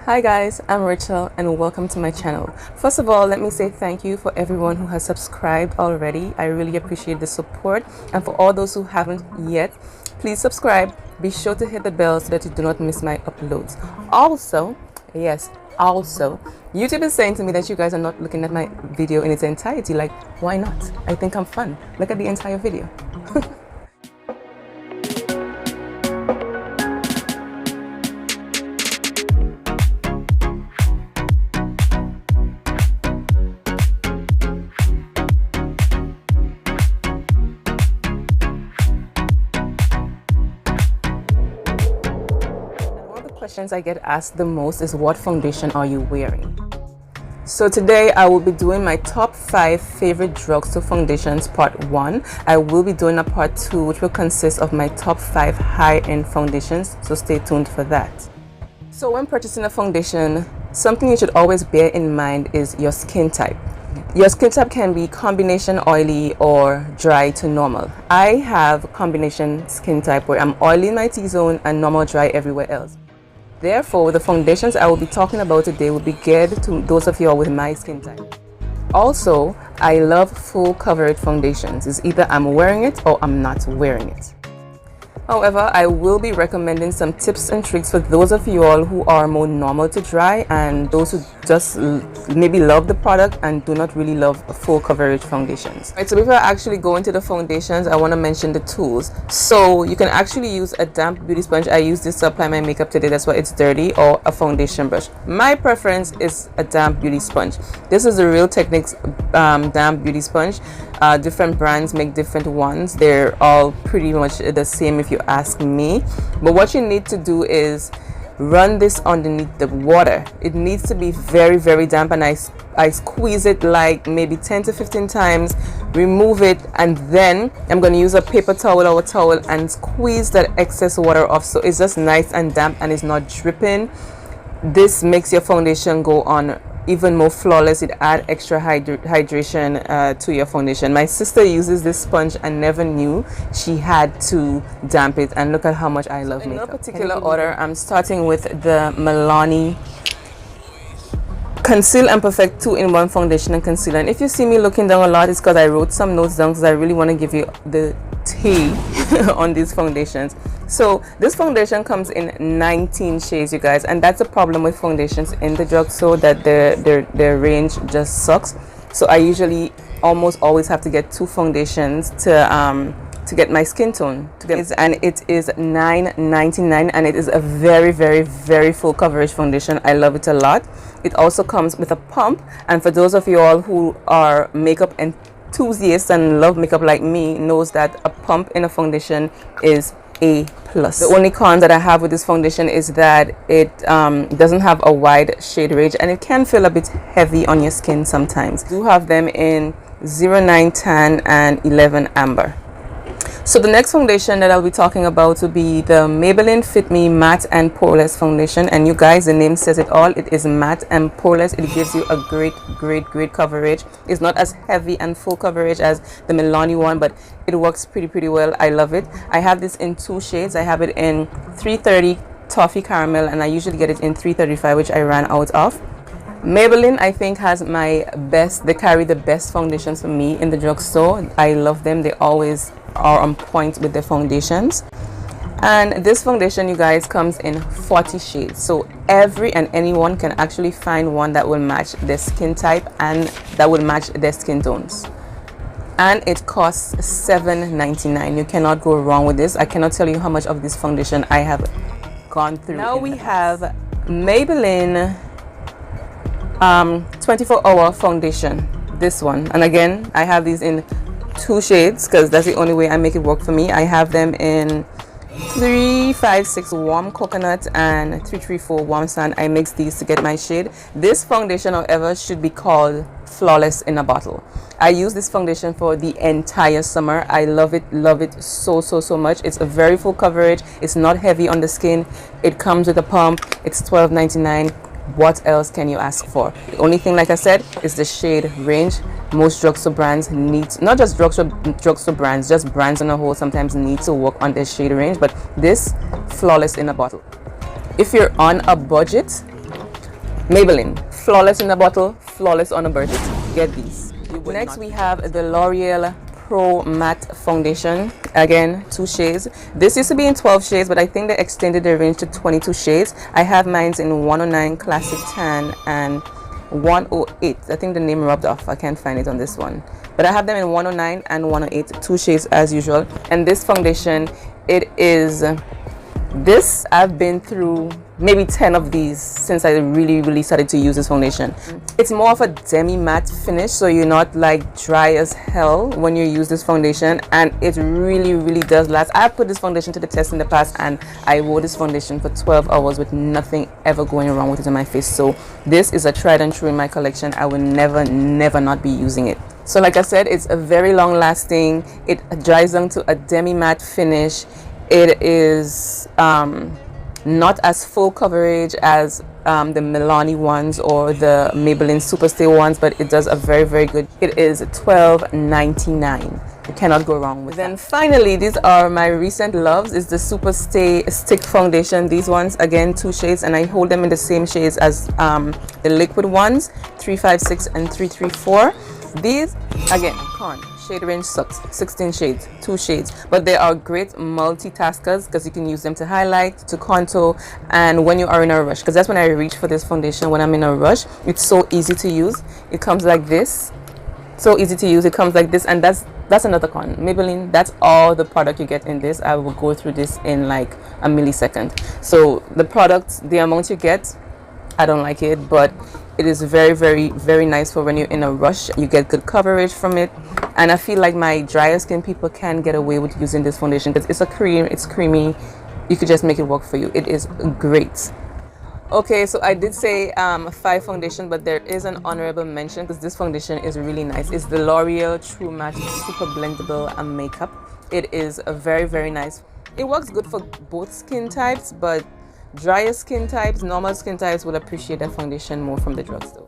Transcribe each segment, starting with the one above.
Hi guys, I'm Rachel and welcome to my channel. First of all, let me say thank you for everyone who has subscribed already. I really appreciate the support, and for all those who haven't yet, please subscribe. Be sure to hit the bell so that you do not miss my uploads. Also, YouTube is saying to me that you guys are not looking at my video in its entirety. Like, why not? I think I'm fun. Look at the entire video. Questions I get asked the most is, what foundation are you wearing? So today I will be doing my top 5 favorite drugstore foundations part 1. I will be doing a part 2 which will consist of my top 5 high-end foundations, so stay tuned for that. So when purchasing a foundation, something you should always bear in mind is your skin type. Your skin type can be combination oily or dry to normal. I have combination skin type where I'm oily in my T-zone and normal dry everywhere else. Therefore, the foundations I will be talking about today will be geared to those of you all with my skin type. Also, I love full coverage foundations. It's either I'm wearing it or I'm not wearing it. However, I will be recommending some tips and tricks for those of you all who are more normal to dry and those who just maybe love the product and do not really love full coverage foundations. Right, so before I actually go into the foundations, I want to mention the tools. So you can actually use a damp beauty sponge. I use this to apply my makeup today, that's why it's dirty, or a foundation brush. My preference is a damp beauty sponge. This is the Real Techniques damp beauty sponge. Different brands make different ones. They're all pretty much the same if you ask me. But what you need to do is run this underneath the water. It needs to be very, very damp, and I squeeze it like maybe 10 to 15 times, remove it, and then I'm going to use a paper towel or a towel and squeeze that excess water off so it's just nice and damp and it's not dripping. This makes your foundation go on even more flawless. It adds extra hydration to your foundation. My sister uses this sponge and never knew she had to damp it, and look at how much I love makeup. In no particular order, I'm starting with the Milani Conceal and Perfect 2-in-1 foundation and concealer. And if you see me looking down a lot, it's because I wrote some notes down because I really want to give you the tea on these foundations. So this foundation comes in 19 shades, you guys, and that's a problem with foundations in the drugstore, that their range just sucks. So I usually almost always have to get 2 foundations to get my skin tone and it is $9.99, and it is a very, very, very full coverage foundation. I love it a lot. It also comes with a pump, and for those of you all who are makeup enthusiasts and love makeup like me, knows that a pump in a foundation is A+. The only con that I have with this foundation is that it doesn't have a wide shade range, and it can feel a bit heavy on your skin sometimes. I do have them in 09 Tan and 11 Amber. So the next foundation that I'll be talking about will be the Maybelline Fit Me Matte and Poreless foundation. And you guys, the name says it all. It is matte and poreless. It gives you a great coverage. It's not as heavy and full coverage as the Milani one, but it works pretty well. I love it. I have this in 2 shades. I have it in 330 Toffee Caramel, and I usually get it in 335, which I ran out of. Maybelline, I think, has they carry the best foundations for me in the drugstore. I love them. They always are on point with their foundations. And this foundation, you guys, comes in 40 shades, so every and anyone can actually find one that will match their skin type and that will match their skin tones. And it costs $7.99. You cannot go wrong with this. I cannot tell you how much of this foundation I have gone through. Now we have Maybelline 24-hour foundation, this one, and again I have these in 2 shades because that's the only way I make it work for me. I have them in 356 Warm Coconut and 334 Warm Sand. I mix these to get my shade. This foundation, however, should be called Flawless in a Bottle. I use this foundation for the entire summer. I love it so much. It's a very full coverage. It's not heavy on the skin. It comes with a pump. It's $12.99. What else can you ask for? The only thing, like I said, is the shade range. Most drugstore brands need, not just drugstore brands, just brands on a whole sometimes need to work on their shade range, but this, Flawless in a Bottle. If you're on a budget, Maybelline, flawless in a bottle, flawless on a birthday. Get these. Next we have the L'Oreal Pro Matte Foundation. Again, 2 shades. This used to be in 12 shades, but I think they extended the range to 22 shades. I have mine in 109 Classic Tan and 108. I think the name rubbed off. I can't find it on this one. But I have them in 109 and 108, 2 shades as usual. And this foundation, it is this. I've been through maybe 10 of these since I really started to use this foundation. It's more of a demi matte finish, so you're not like dry as hell when you use this foundation, and it really does last. I put this foundation to the test in the past, and I wore this foundation for 12 hours with nothing ever going wrong with it on my face. So this is a tried and true in my collection. I will never not be using it. So like I said, it's a very long lasting. It dries down to a demi matte finish. It is not as full coverage as the Milani ones or the Maybelline Superstay ones, but it does a very good. It is $12.99. You cannot go wrong with Then finally, these are my recent loves. Is the Superstay Stick Foundation. These ones, again, 2 shades, and I hold them in the same shades as the liquid ones, 356 and 334. These, again, shade range sucks. 16 shades, 2 shades, but they are great multitaskers because you can use them to highlight, to contour, and when you are in a rush, because that's when I reach for this foundation. When I'm in a rush, it's so easy to use. It comes like this, so easy to use. It comes like this, and that's another con. Maybelline, that's all the product you get in this. I will go through this in like a millisecond. So the product, the amount you get, I don't like it, but it is very nice for when you're in a rush. You get good coverage from it, and I feel like my drier skin people can get away with using this foundation because it's a cream, it's creamy. You could just make it work for you. It is great. Okay, so I did say 5 foundation, but there is an honorable mention because this foundation is really nice. It's the L'Oreal True Matte Super Blendable Makeup. It is a very nice. It works good for both skin types, but drier skin types, normal skin types will appreciate that foundation more from the drugstore.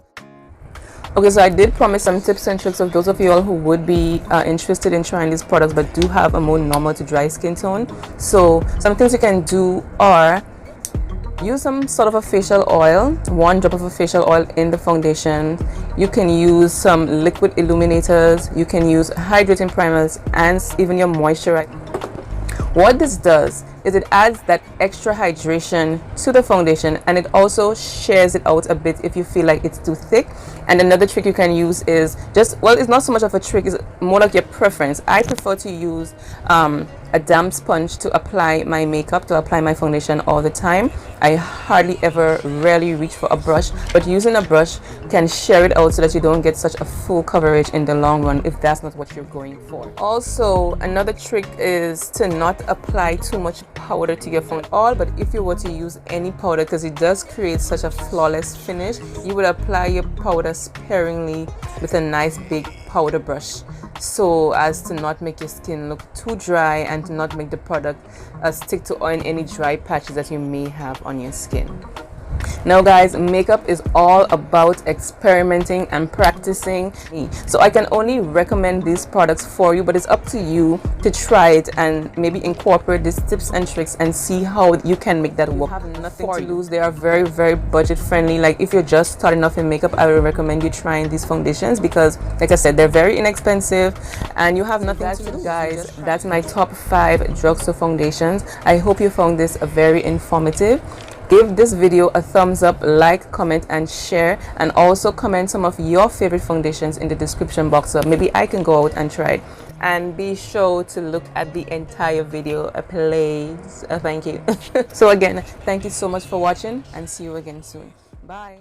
Okay, so I did promise some tips and tricks of those of you all who would be interested in trying these products but do have a more normal to dry skin tone. So some things you can do are use some sort of a facial oil, 1 drop of a facial oil in the foundation. You can use some liquid illuminators, you can use hydrating primers, and even your moisturizer. What this does is it adds that extra hydration to the foundation, and it also shares it out a bit if you feel like it's too thick. And another trick you can use is just, well, it's not so much of a trick, it's more like your preference. I prefer to use a damp sponge to apply my makeup, to apply my foundation all the time. I hardly ever, rarely reach for a brush, but using a brush can share it out so that you don't get such a full coverage in the long run if that's not what you're going for. Also, another trick is to not apply too much powder to your foundation at all, but if you were to use any powder, because it does create such a flawless finish, you would apply your powder sparingly with a nice big powder brush, so as to not make your skin look too dry and to not make the product stick to on any dry patches that you may have on your skin. Now guys, makeup is all about experimenting and practicing, so I can only recommend these products for you, but it's up to you to try it and maybe incorporate these tips and tricks and see how you can make that work. You have nothing to lose. They are very budget friendly. Like if you're just starting off in makeup, I would recommend you trying these foundations because, like I said, they're very inexpensive and you have nothing to lose. Guys, that's my top 5 drugstore foundations. I hope you found this very informative. Give this video a thumbs up, like, comment, and share, and also comment some of your favorite foundations in the description box so maybe I can go out and try it. And be sure to look at the entire video, please. Thank you. So again, thank you so much for watching, and see you again soon. Bye.